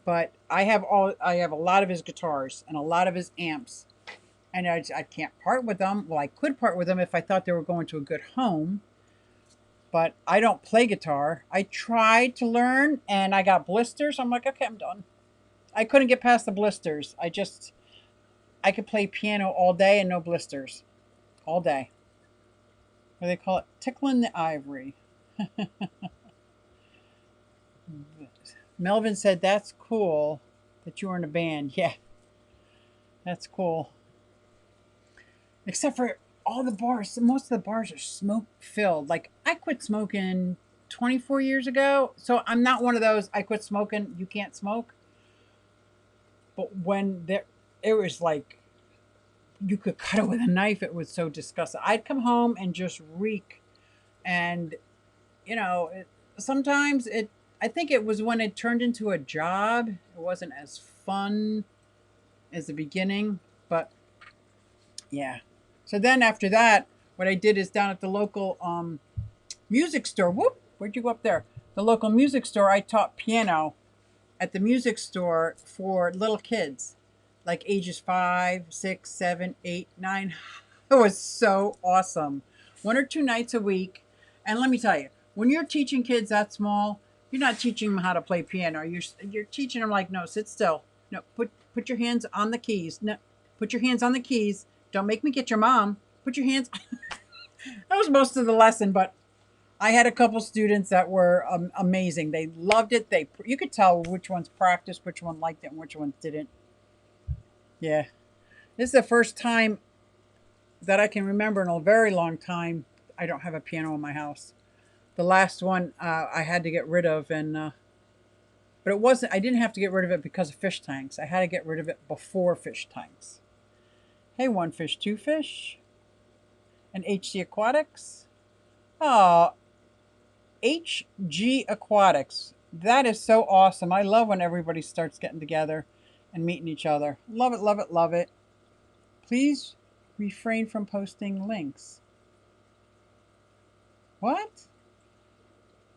but I have a lot of his guitars and a lot of his amps, and I can't part with them. Well, I could part with them if I thought they were going to a good home, but I don't play guitar. I tried to learn, and I got blisters. I'm like, okay, I'm done. I couldn't get past the blisters. I could play piano all day and no blisters. All day. What do they call it? Tickling the ivory. Melvin said, that's cool that you were in a band. Yeah, that's cool. Except for all the bars. Most of the bars are smoke filled. Like, I quit smoking 24 years ago. So I'm not one of those, I quit smoking, you can't smoke. But when it was like, you could cut it with a knife. It was so disgusting. I'd come home and just reek And, you know, sometimes I think it was when it turned into a job, it wasn't as fun as the beginning. But yeah. So then after that, what I did is down at the local music store. Whoop, where'd you go up there? The local music store, I taught piano at the music store for little kids, like ages 5, 6, 7, 8, 9. It was so awesome. 1 or 2 nights a week. And let me tell you, when you're teaching kids that small, you're not teaching them how to play piano. You're teaching them like, no, sit still. No, put your hands on the keys. No, put your hands on the keys. Don't make me get your mom. Put your hands. That was most of the lesson, but I had a couple students that were amazing. They loved it. You could tell which ones practiced, which one liked it, and which ones didn't. Yeah, this is the first time that I can remember in a very long time. I don't have a piano in my house. The last one I had to get rid of, and but it wasn't. I didn't have to get rid of it because of fish tanks. I had to get rid of it before fish tanks. Hey, one fish, two fish, and HC Aquatics. Oh, HG Aquatics. That is so awesome. I love when everybody starts getting together and meeting each other. Love it, love it, love it. Please refrain from posting links. What?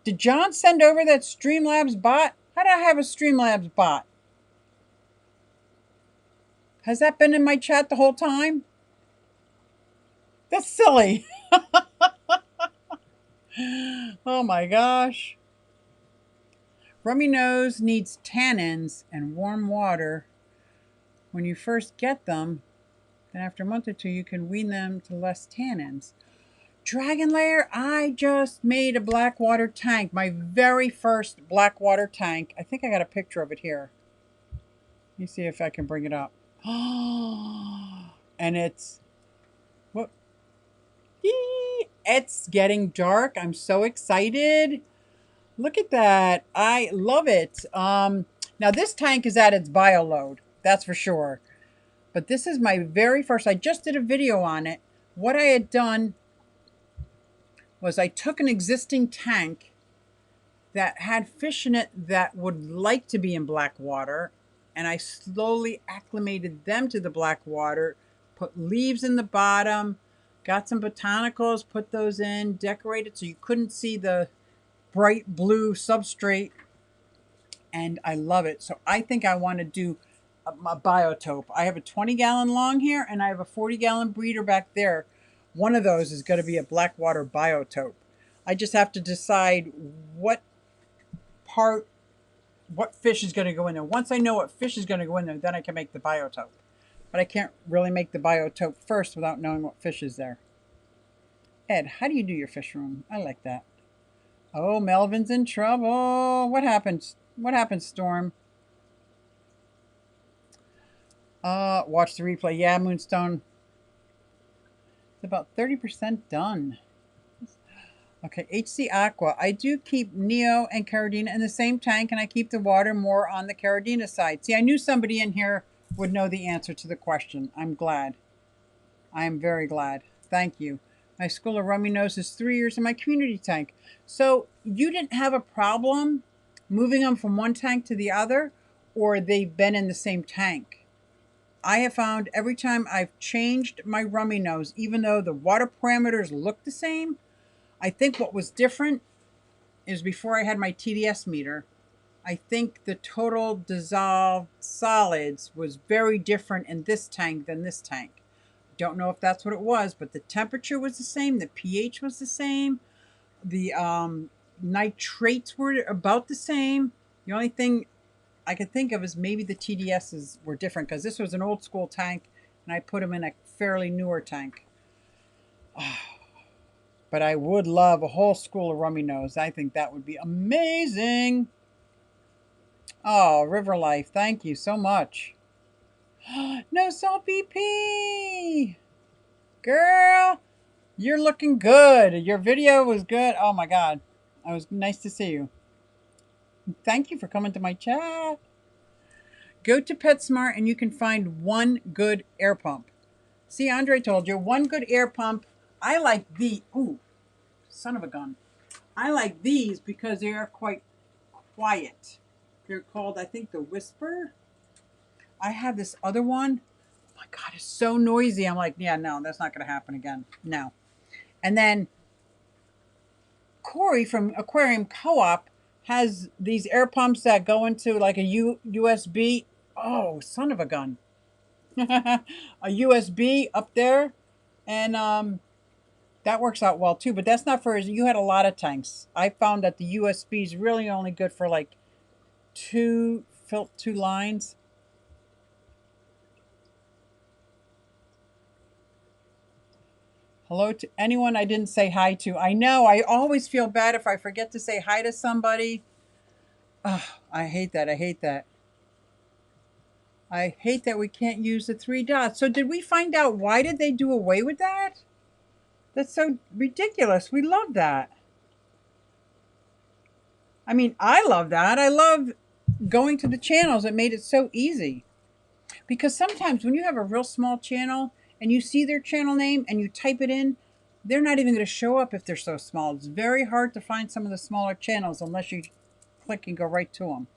Did John send over that Streamlabs bot? How did I have a Streamlabs bot? Has that been in my chat the whole time? That's silly. Oh my gosh. Rummy nose needs tannins and warm water when you first get them. Then after a month or two, you can wean them to less tannins. Dragon Lair, I just made a blackwater tank. My very first blackwater tank. I think I got a picture of it here. Let me see if I can bring it up. And it's... What? It's getting dark. I'm so excited. Look at that. I love it. Now, this tank is at its bio load. That's for sure. But this is my very first. I just did a video on it. What I had done was I took an existing tank that had fish in it that would like to be in black water, and I slowly acclimated them to the black water, put leaves in the bottom, got some botanicals, put those in, decorated so you couldn't see the bright blue substrate, and I love it. So I think I want to do a biotope. I have a 20-gallon long here, and I have a 40-gallon breeder back there. One of those is going to be a blackwater biotope. I just have to decide what fish is going to go in there. Once I know what fish is going to go in there, then I can make the biotope. But I can't really make the biotope first without knowing what fish is there. Ed, how do you do your fish room? I like that. Oh, Melvin's in trouble. What happened? What happened, Storm? Watch the replay. Yeah, Moonstone. It's about 30% done. Okay, HC Aqua. I do keep Neo and Caridina in the same tank, and I keep the water more on the Caridina side. See, I knew somebody in here would know the answer to the question. I'm glad. I am very glad. Thank you. My school of rummy nose is 3 years in my community tank. So you didn't have a problem moving them from one tank to the other, or they've been in the same tank? I have found every time I've changed my rummy nose, even though the water parameters look the same, I think what was different is before I had my TDS meter, I think the total dissolved solids was very different in this tank than this tank. Don't know if that's what it was, but the temperature was the same, the pH was the same, the nitrates were about the same. The only thing I could think of is maybe the TDSs were different, because this was an old school tank and I put them in a fairly newer tank. But I would love a whole school of rummy nose. I think that would be amazing. Oh, River Life, thank you so much. No salt BP. Girl, you're looking good. Your video was good. Oh my God. It was nice to see you. Thank you for coming to my chat. Go to PetSmart and you can find one good air pump. See, Andre told you, one good air pump. I like the, ooh, son of a gun. I like these because they are quite quiet. They're called, I think, the Whisper. I have this other one. Oh my God, it's so noisy. I'm like, yeah, no, that's not going to happen again. No. And then Corey from Aquarium Co-op has these air pumps that go into like a USB. Oh, son of a gun. A USB up there. And that works out well too, but that's not for, you had a lot of tanks. I found that the USB is really only good for like two lines. Hello to anyone I didn't say hi to. I know, I always feel bad if I forget to say hi to somebody. Ugh, I hate that. I hate that. I hate that we can't use the 3 dots. So did we find out why did they do away with that? That's so ridiculous. We love that. I mean, I love that. I love going to the channels. It made it so easy. Because sometimes when you have a real small channel and you see their channel name and you type it in, they're not even going to show up if they're so small. It's very hard to find some of the smaller channels unless you click and go right to them.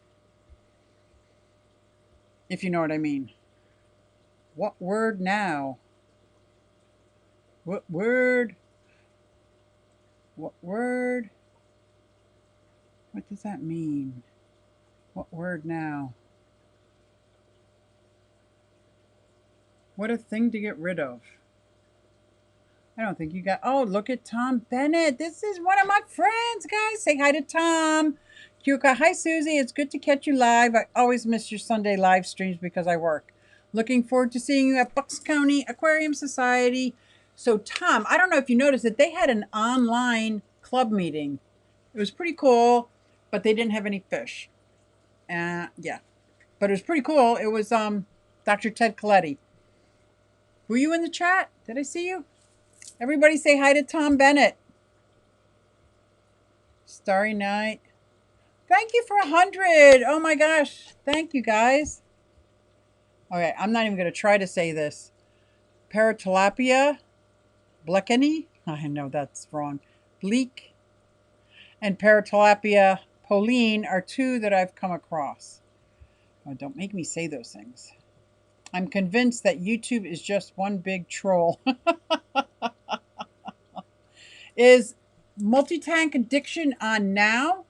If you know what I mean. What word now? What word? What word? What does that mean? What word now? What a thing to get rid of. I don't think you got... Oh, look at Tom Bennett. This is one of my friends, guys. Say hi to Tom. Kyuka, hi, Susie. It's good to catch you live. I always miss your Sunday live streams because I work. Looking forward to seeing you at Bucks County Aquarium Society. So, Tom, I don't know if you noticed that they had an online club meeting. It was pretty cool, but they didn't have any fish. Yeah. But it was pretty cool. It was Dr. Ted Coletti. Were you in the chat? Did I see you? Everybody say hi to Tom Bennett. Starry Night. Thank you for 100. Oh my gosh. Thank you, guys. Okay, I'm not even going to try to say this. Paratilapia. Bleckeny. I know that's wrong. Bleak. And Paratilapia Pauline are two that I've come across. Oh, don't make me say those things. I'm convinced that YouTube is just one big troll. Is multi-tank addiction on now?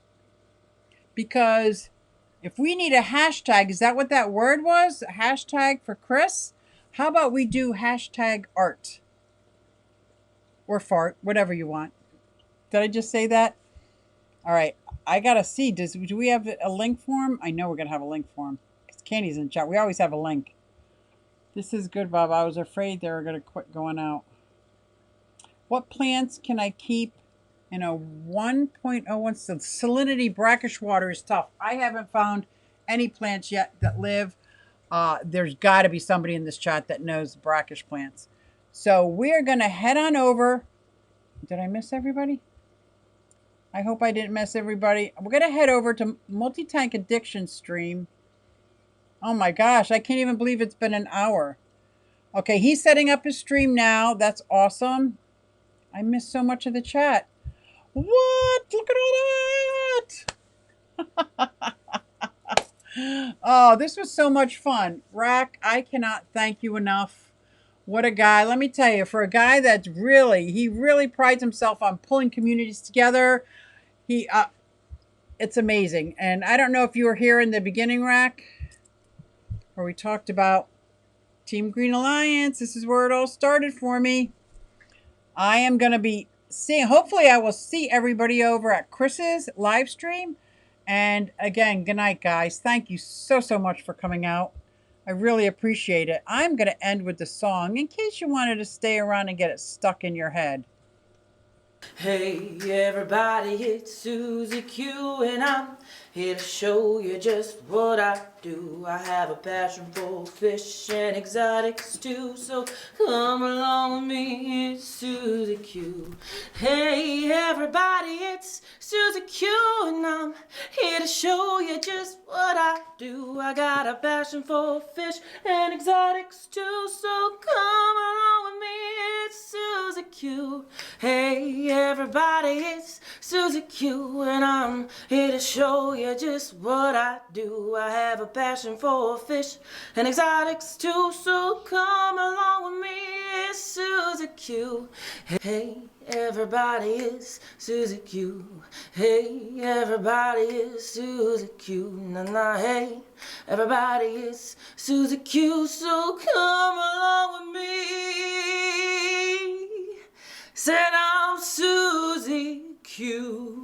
Because if we need a hashtag, is that what that word was? A hashtag for Chris? How about we do hashtag art? Or fart, whatever you want. Did I just say that? All right. I got to see. Do we have a link form? I know we're going to have a link form. Because Candy's in chat. We always have a link. This is good, Bob. I was afraid they were going to quit going out. What plants can I keep in a 1.01 salinity brackish water is tough. I haven't found any plants yet that live. There's got to be somebody in this chat that knows brackish plants. So we're going to head on over. Did I miss everybody? I hope I didn't miss everybody. We're going to head over to Multi-Tank Addiction stream. Oh my gosh, I can't even believe it's been an hour. Okay, he's setting up his stream now. That's awesome. I missed so much of the chat. What? Look at all that! Oh, this was so much fun. Rack, I cannot thank you enough. What a guy. Let me tell you, for a guy that's he really prides himself on pulling communities together. It's amazing. And I don't know if you were here in the beginning, Rack, where we talked about Team Green Alliance. This is where it all started for me. I am going to be seeing, hopefully I will see everybody over at Chris's live stream. And again, good night, guys. Thank you so much for coming out. I really appreciate it. I'm going to end with the song in case you wanted to stay around and get it stuck in your head. Hey everybody, it's Susie Q and I'm here to show you just what I do. I have a passion for fish and exotic stew, so come along with me, it's Susie Q. Hey everybody, it's Susie Q, and I'm here to show you just what I do. I got a passion for fish and exotic stew, so come along with me, it's Susie Q. Hey everybody, it's Susie Q, and I'm here to show you just what I do. I have a passion for fish and exotics too, so come along with me, it's Susie Q. Hey everybody, it's Susie Q. Hey everybody, it's Susie Q. Na na, hey everybody, it's Susie Q, so come along with me. Said I'm Susie Q.